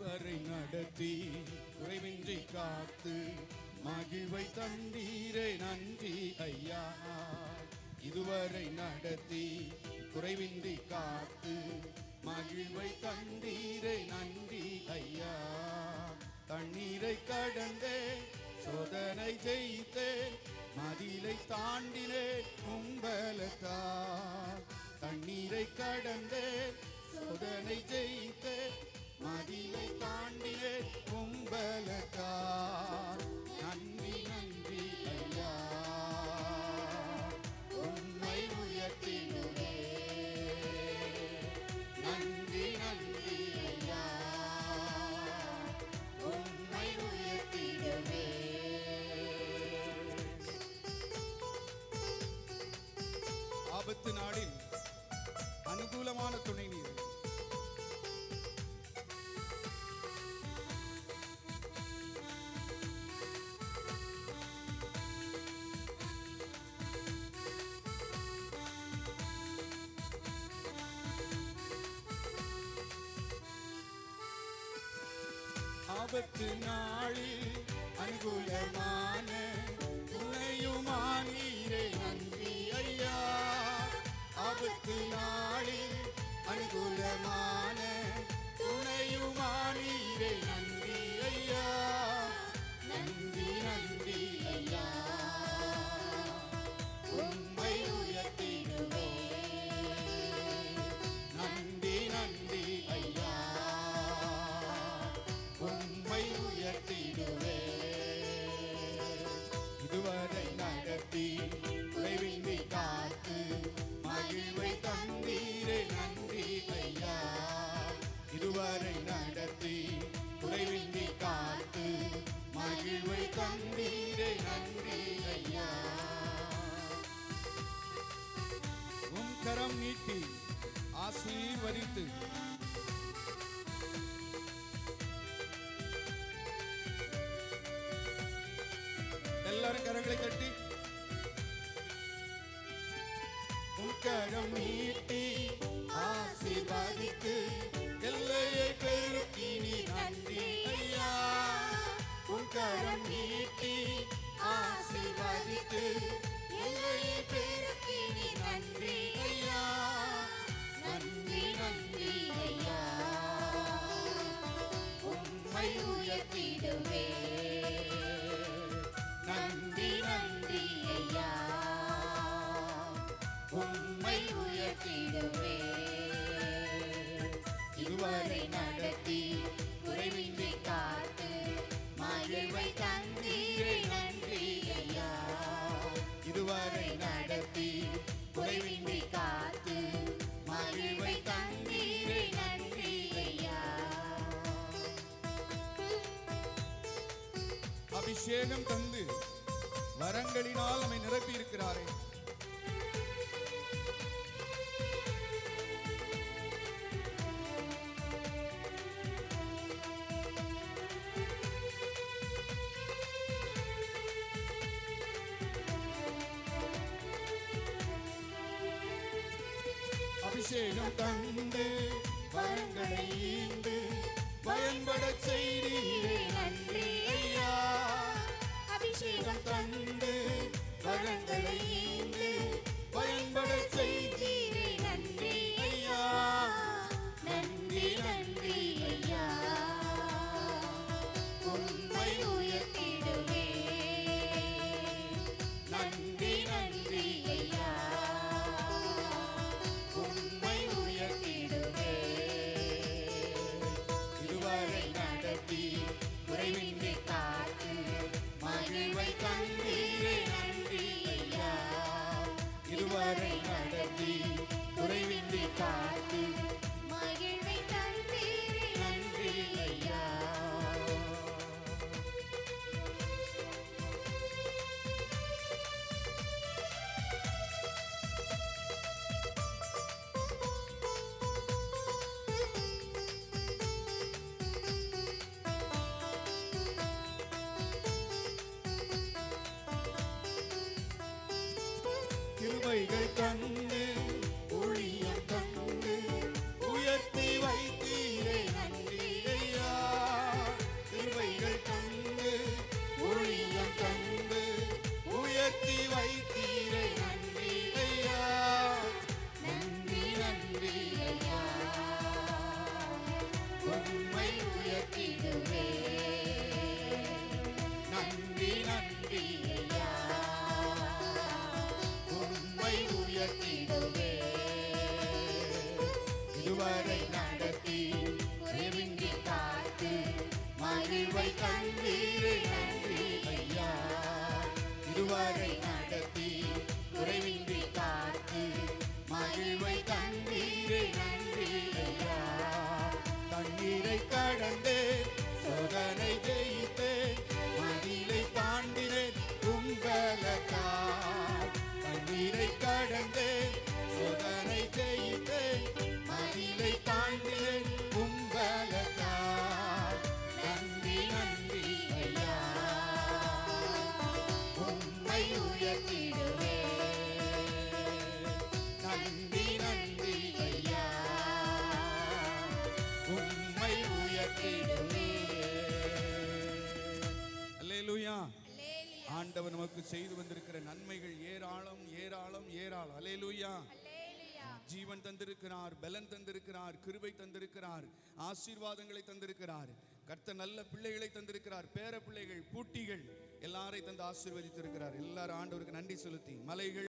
இதுவரை நடத்தி குறைவின்றி காத்து மகிழ்வை தந்தீரே நன்றி ஐயா. இதுவரை நடத்தி குறைவின்றி காத்து மகிழ்வை தந்தீரே நன்றி ஐயா. தண்ணீரை கடந்தே சோதனை ஜெயித்தேன் மதிலை தாண்டினேன் உம்பலத்தால். தண்ணீரை கடந்தே சோதனை ஜெயித்தேன் மதிலை தாண்டினேன் உம்பலத்தால். நன்றி நன்றி ஐயா, உம்மை உயர்த்திடுவே. நன்றி நன்றி ஐயா, உம்மை உயர்த்திடுவே. ஆபத்து நாளில் அனுகூலமான துணை நீர். ஆபத்து நாளில் அனுகூலமான துணையுமானீரே நன்றி ஐயா. ஆபத்து நாளில் அனுகூலமான துணையுமானீரே நன்றி ஐயா. நன்றி நன்றி ஐயா, உம்மை உயர்த்திடுவே. நன்றி நன்றி ஐயா, உம்மை உயர்த்திடுவே. இதுவரை நடத்தி குறைவின்றி காத்து மகிழ்வை தந்தீரே நன்றி ஐயா. இதுவரை நடத்தி குறைவின்றி காத்து மகிழ்வை தந்தீரே நன்றி ஐயா. உம் கரம் நீட்டி ஆசீர்வதித்து எல்லாரும் கரங்களை தட்டி உம் கரம் நீட்டி ஆசீர்வதித்து எல்லையை பெருக்கினி நன்றி ஐயா. உம் கரம் நீட்டி ஆசீர்வதித்து எல்லையை பெருக்கினி நன்றி ஐயா. நன்றி நன்றி ஐயா, உம்மை உயர்த்திடுவே. நன்றி நன்றி ஐயா, உம்மை உயர்த்திடுவே. இதுவரை நடத்தி குறைவின்றி காத்து மகிழ்வை தந்தீரே நன்றி ஐயா. இதுவரை நடத்தி குறைவின்றி காத்து மகிழ்வை தந்தீரே நன்றி ஐயா. அபிஷேகம் தந்து வரங்களினால் நம்மை நிரப்பி இருக்கிறாரே. அபிஷேகம் தந்து வரங்களை ஈந்து பயன்பட செய்தீரே நன்றி ஐயா. அபிஷேகம் தந்து வரங்களை ஈந்து பயன்பட செய்தீரே நன்றி ஐயா. நன்றி நன்றி ஐயா, உம்மை உயர்த்திடுவே. நன்றி நன்றி ஐயா, உம்மை உயர்த்திடுவே. இதுவரை நடத்தி குறைவின்றி காத்து மகிழ்வை தந்தீரே நன்றி ஐயா. இதுவரை நடத்தி குறைவின்றி காத்து மகிழ்வை தந்தீரே நன்றி ஐயா. கிருபைகள் தந்து ஊழியம் தந்து உயர்த்தி வைத்தீரே நன்றி ஐயா. உயர்த்திடுவே. நன்றி நன்றி ஐயா, உம்மை உயர்த்திடுவே. இதுவரை நடத்தி குறைவின்றி காத்து மகிழ்வை தந்தீரே நன்றி ஐயா. இதுவரை நடத்தி குறைவின்றி காத்து மகிழ்வை தந்தீரே நன்றி ஐயா. தண்ணீரை கடந்தே சோதனை ஜெயித்தே மதிலை தாண்டினேன் உங்களக்காய். தண்ணீரை கடந்தே சோதனை ஜெயித்தே மதிலை தாண்டினேன் உங்களக்காய். நன்றி நன்றி ஐயா, உம்மை உயர்த்திடுவே. நன்றி நன்றி ஐயா, உம்மை உயர்த்திடுவே. அல்லேலூயா. ஆண்டவர் நமக்கு செய்து வந்திருக்கிற நன்மைகள் ஏராளம் ஏராளம் ஏராளம். அல்லேலூயா. ஜீவன் தந்திருக்கிறார், பலன் தந்திருக்கிறார், கிருபை தந்திருக்கிறார், ஆசீர்வாதங்களை தந்திருக்கிறார். கர்த்தர் நல்ல பிள்ளைகளை தந்திருக்கிறார், பேர பிள்ளைகள், பூட்டிகள் எல்லாரையும் தந்து ஆசீர்வதித்திருக்கிறார். எல்லாரும் ஆண்டவருக்கு நன்றி செலுத்தி மலைகள்